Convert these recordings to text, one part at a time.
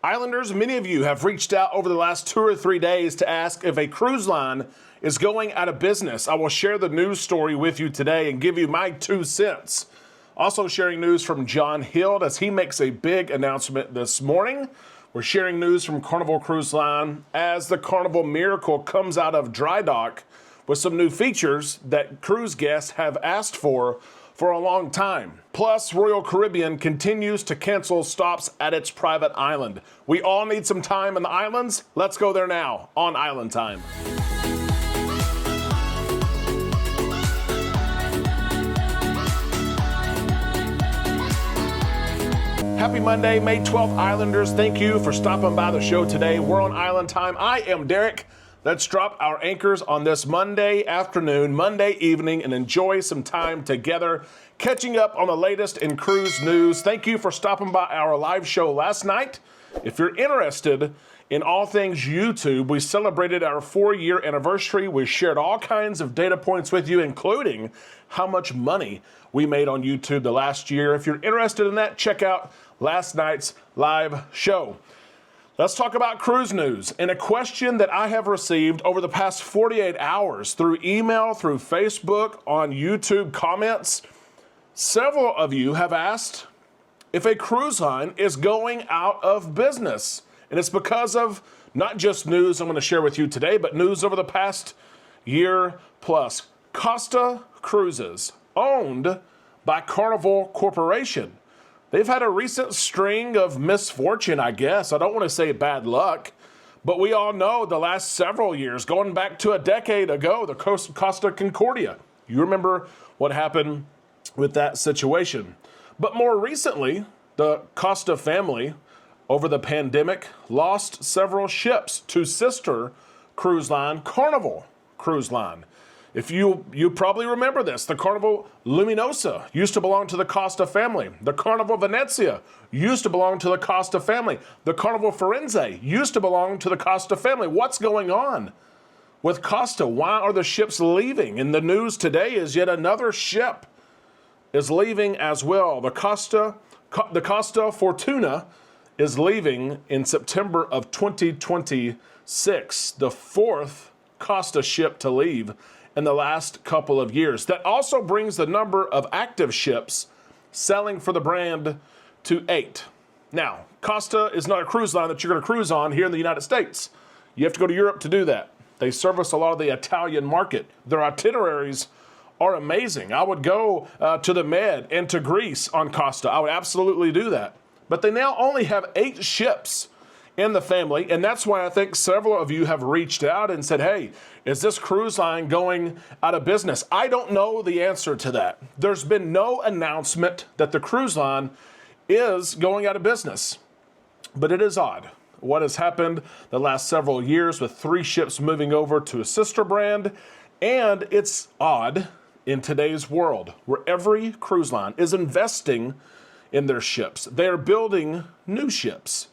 Islanders, many of you have reached out over the last 2 or 3 days to ask if a cruise line is going out of business. I will share the news story with you today and give you my 2 cents. Also sharing news from John Hild as he makes a big announcement this morning. We're sharing news from Carnival Cruise Line as the Carnival Miracle comes out of dry dock with some new features that cruise guests have asked for a long time. Plus, Royal Caribbean continues to cancel stops at its private island. We all need some time in the islands. Let's go there now on Island Time. Happy Monday, May 12th, Islanders. Thank you for stopping by the show today. We're on Island Time. I am Derek. Let's drop our anchors on this Monday afternoon, Monday evening, and enjoy some time together, catching up on the latest in cruise news. Thank you for stopping by our live show last night. If you're interested in all things YouTube, we celebrated our 4-year anniversary. We shared all kinds of data points with you, including how much money we made on YouTube the last year. If you're interested in that, check out last night's live show. Let's talk about cruise news. And a question that I have received over the past 48 hours through email, through Facebook, on YouTube comments, several of you have asked if a cruise line is going out of business. And it's because of not just news I'm going to share with you today, but news over the past year plus. Costa Cruises, owned by Carnival Corporation. They've had a recent string of misfortune, I guess. I don't want to say bad luck, but we all know the last several years, going back to a decade ago, the Costa Concordia. You remember what happened with that situation. But more recently, the Costa family, over the pandemic, lost several ships to sister cruise line, Carnival Cruise Line. If you probably remember this, the Carnival Luminosa used to belong to the Costa family. The Carnival Venezia used to belong to the Costa family. The Carnival Firenze used to belong to the Costa family. What's going on with Costa? Why are the ships leaving? And the news today is yet another ship is leaving as well. The Costa Fortuna is leaving in September of 2026, the 4th Costa ship to leave in the last couple of years. That also brings the number of active ships selling for the brand to 8. Now, Costa is not a cruise line that you're going to cruise on here in the United States. You have to go to Europe to do that. They service a lot of the Italian market. Their itineraries are amazing. I would go to the Med and to Greece on Costa. I would absolutely do that. But they now only have 8 ships in the family, and that's why I think several of you have reached out and said, hey, is this cruise line going out of business? I don't know the answer to that. There's been no announcement that the cruise line is going out of business, but it is odd what has happened the last several years with 3 ships moving over to a sister brand, and it's odd in today's world where every cruise line is investing in their ships. They are building new ships.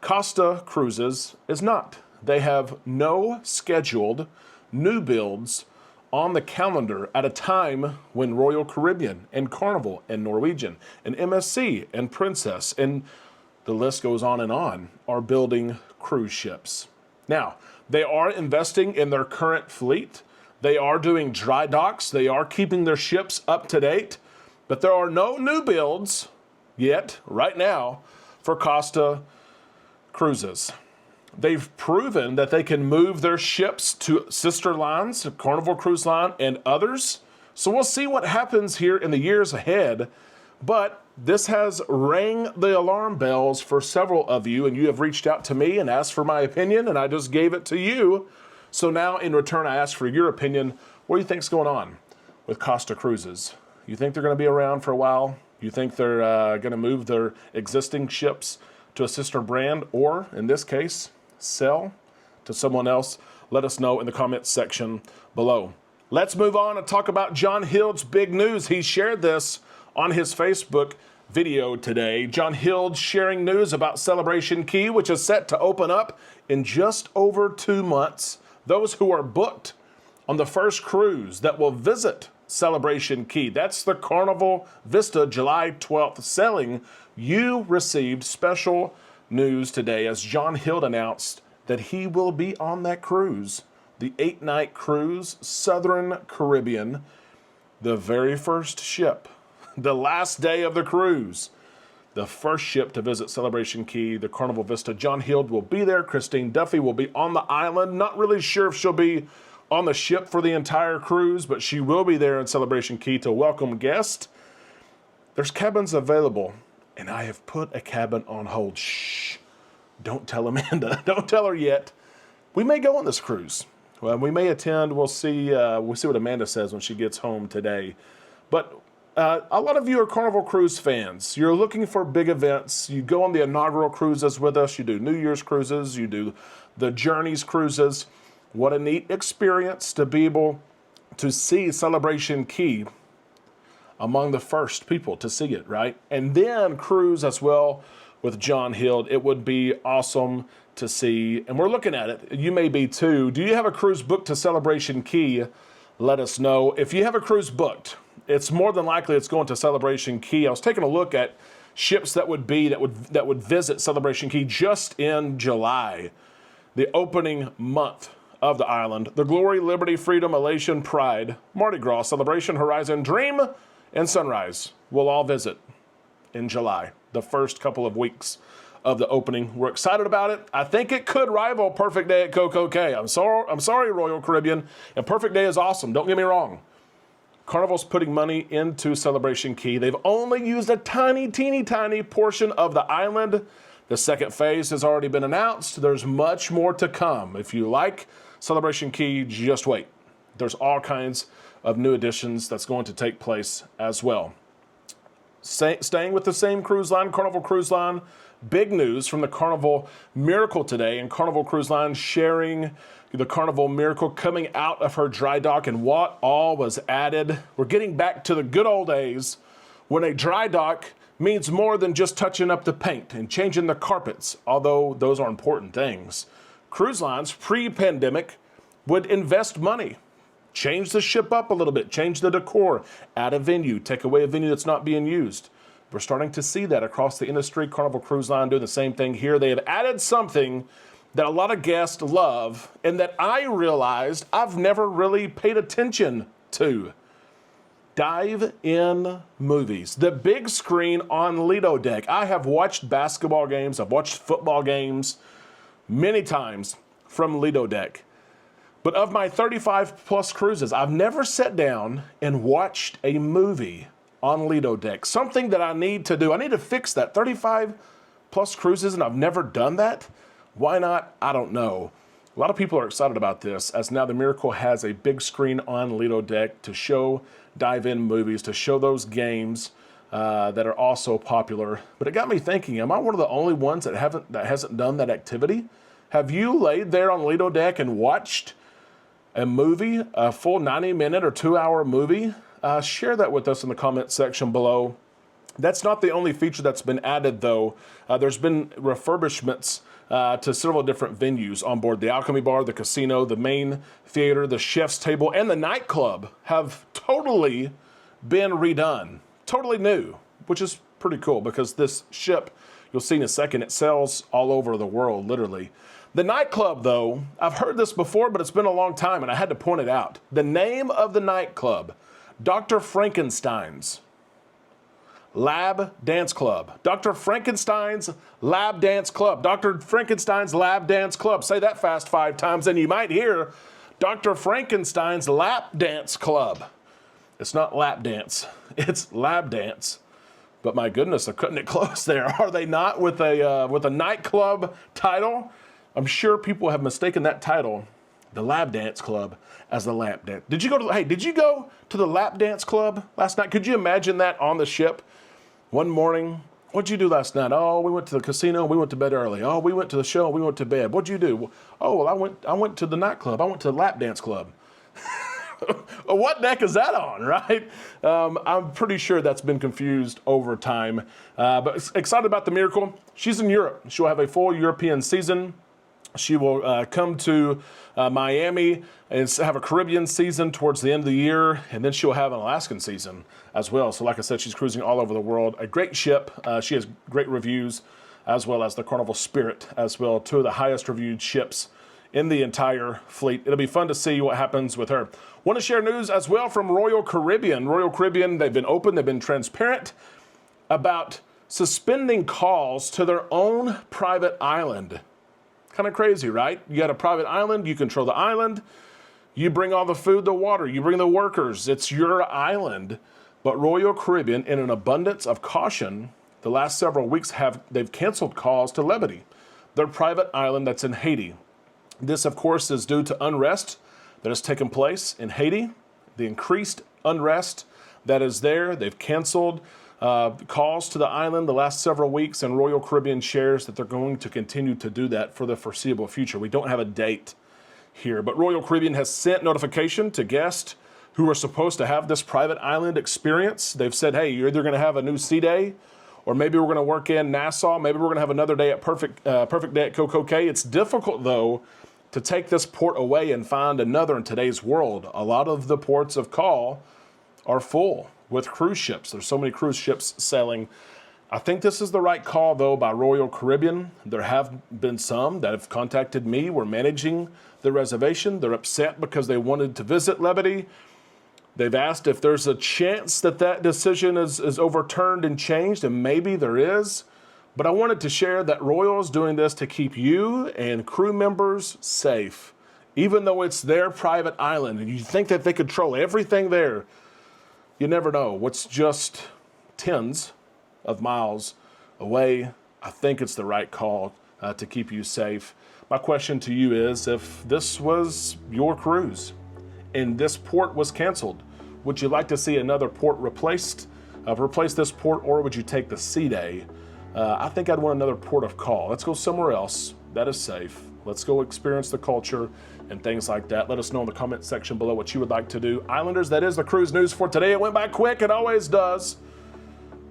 Costa Cruises is not. They have no scheduled new builds on the calendar at a time when Royal Caribbean and Carnival and Norwegian and MSC and Princess and the list goes on, are building cruise ships. Now, they are investing in their current fleet. They are doing dry docks. They are keeping their ships up to date, but there are no new builds yet, right now, for Costa Cruises. They've proven that they can move their ships to sister lines, Carnival Cruise Line and others. So we'll see what happens here in the years ahead. But this has rang the alarm bells for several of you, and you have reached out to me and asked for my opinion, and I just gave it to you. So now in return, I ask for your opinion. What do you think's going on with Costa Cruises? You think they're going to be around for a while? You think they're going to move their existing ships to a sister brand, or in this case, sell to someone else? Let us know in the comments section below. Let's move on and talk about John Hild's big news. He shared this on his Facebook video today. John Hild sharing news about Celebration Key, which is set to open up in just over 2 months. Those who are booked on the first cruise that will visit Celebration Key, that's the Carnival Vista July 12th sailing, you received special news today as John Hill announced that he will be on that cruise, the 8-night cruise, Southern Caribbean, the very first ship, the last day of the cruise, the first ship to visit Celebration Key, the Carnival Vista. John Hill will be there. Christine Duffy will be on the island. Not really sure if she'll be on the ship for the entire cruise, but she will be there in Celebration Key to welcome guests. There's cabins available, and I have put a cabin on hold. Shh, don't tell Amanda. Don't tell her yet. We may go on this cruise. Well, we may attend. We'll see what Amanda says when she gets home today. But a lot of you are Carnival Cruise fans. You're looking for big events. You go on the inaugural cruises with us. You do New Year's cruises. You do the Journeys cruises. What a neat experience to be able to see Celebration Key among the first people to see it, right? And then cruise as well with John Hill. It would be awesome to see. And we're looking at it. You may be too. Do you have a cruise booked to Celebration Key? Let us know. If you have a cruise booked, it's more than likely it's going to Celebration Key. I was taking a look at ships that would visit Celebration Key just in July, the opening month of the island. The Glory, Liberty, Freedom, Elation, Pride, Mardi Gras, Celebration, Horizon, Dream, and Sunrise will all visit in July, the first couple of weeks of the opening. We're excited about it. I think it could rival Perfect Day at Coco Cay. I'm sorry, Royal Caribbean, and Perfect Day is awesome. Don't get me wrong. Carnival's putting money into Celebration Key. They've only used a teeny tiny portion of the island. The second phase has already been announced. There's much more to come. If you like Celebration Key, just wait. There's all kinds of new additions that's going to take place as well. Staying with the same cruise line, Carnival Cruise Line, big news from the Carnival Miracle today, and Carnival Cruise Line sharing the Carnival Miracle coming out of her dry dock and what all was added. We're getting back to the good old days when a dry dock means more than just touching up the paint and changing the carpets, although those are important things. Cruise lines, pre-pandemic, would invest money, change the ship up a little bit, change the decor, add a venue, take away a venue that's not being used. We're starting to see that across the industry. Carnival Cruise Line doing the same thing here. They have added something that a lot of guests love and that I realized I've never really paid attention to. Dive-in movies. The big screen on Lido Deck. I have watched basketball games. I've watched football games many times from Lido Deck. But of my 35 plus cruises, I've never sat down and watched a movie on Lido Deck. Something that I need to do. I need to fix that. 35 plus cruises and I've never done that. Why not? I don't know. A lot of people are excited about this as now the Miracle has a big screen on Lido Deck to show dive-in movies, to show those games that are also popular. But it got me thinking, am I one of the only ones that hasn't done that activity? Have you laid there on Lido Deck and watched a movie, a full 90-minute or 2-hour movie? Share that with us in the comment section below. That's not the only feature that's been added, though. There's been refurbishments to several different venues on board. The Alchemy Bar, the casino, the main theater, the chef's table, and the nightclub have totally been redone. Totally new, which is pretty cool because this ship, you'll see in a second, it sails all over the world, literally. The nightclub, though, I've heard this before, but it's been a long time, and I had to point it out. The name of the nightclub, Dr. Frankenstein's Lab Dance Club. Dr. Frankenstein's Lab Dance Club. Dr. Frankenstein's Lab Dance Club. Say that fast 5 times, and you might hear Dr. Frankenstein's Lap Dance Club. It's not lap dance, it's lab dance. But my goodness, they're cutting it close there, are they not? With a nightclub title. I'm sure people have mistaken that title, the Lab Dance Club, as the lap dance. Did you go to the Lap Dance Club last night? Could you imagine that on the ship? One morning, what'd you do last night? Oh, we went to the casino, we went to bed early. Oh, we went to the show, we went to bed. What'd you do? Oh, well, I went to the nightclub. I went to the Lap Dance Club. What deck is that on, right? I'm pretty sure that's been confused over time. But excited about the Miracle. She's in Europe. She'll have a full European season. She will come to Miami and have a Caribbean season towards the end of the year, and then she'll have an Alaskan season as well. So like I said, she's cruising all over the world. A great ship. She has great reviews as well as the Carnival Spirit as well, two of the highest reviewed ships in the entire fleet. It'll be fun to see what happens with her. Want to share news as well from Royal Caribbean. Royal Caribbean, they've been open, they've been transparent about suspending calls to their own private island. Kind of crazy, right? You got a private island, you control the island, you bring all the food, the water, you bring the workers, it's your island. But Royal Caribbean, in an abundance of caution, the last several weeks they've canceled calls to Levity, their private island that's in Haiti. This, of course, is due to unrest that has taken place in Haiti, the increased unrest that is there. They've canceled calls to the island the last several weeks, and Royal Caribbean shares that they're going to continue to do that for the foreseeable future. We don't have a date here, but Royal Caribbean has sent notification to guests who are supposed to have this private island experience. They've said, hey, you're either going to have a new sea day, or maybe we're going to work in Nassau, maybe we're going to have another day at Perfect Day at Coco Cay. It's difficult, though, to take this port away and find another in today's world. A lot of the ports of call are full with cruise ships. There's so many cruise ships sailing. I think this is the right call, though, by Royal Caribbean. There have been some that have contacted me. We're managing the reservation. They're upset because they wanted to visit Levity. They've asked if there's a chance that that decision is overturned and changed, and maybe there is. But I wanted to share that Royal is doing this to keep you and crew members safe, even though it's their private island and you think that they control everything there. You never know what's just tens of miles away. I think it's the right call to keep you safe. My question to you is, if this was your cruise and this port was canceled, would you like to see another port replace this port, or would you take the sea day? I think I'd want another port of call. Let's go somewhere else that is safe. Let's go experience the culture and things like that. Let us know in the comment section below what you would like to do. Islanders, that is the cruise news for today. It went by quick, it always does.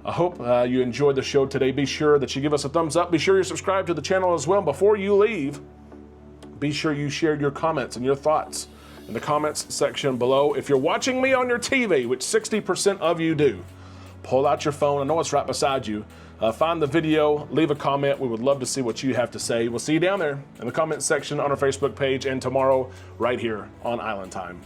I hope you enjoyed the show today. Be sure that you give us a thumbs up. Be sure you subscribe to the channel as well. Before you leave, be sure you shared your comments and your thoughts in the comments section below. If you're watching me on your TV, which 60% of you do, pull out your phone. I know it's right beside you. Find the video, leave a comment. We would love to see what you have to say. We'll see you down there in the comment section on our Facebook page, and tomorrow right here on Island Time.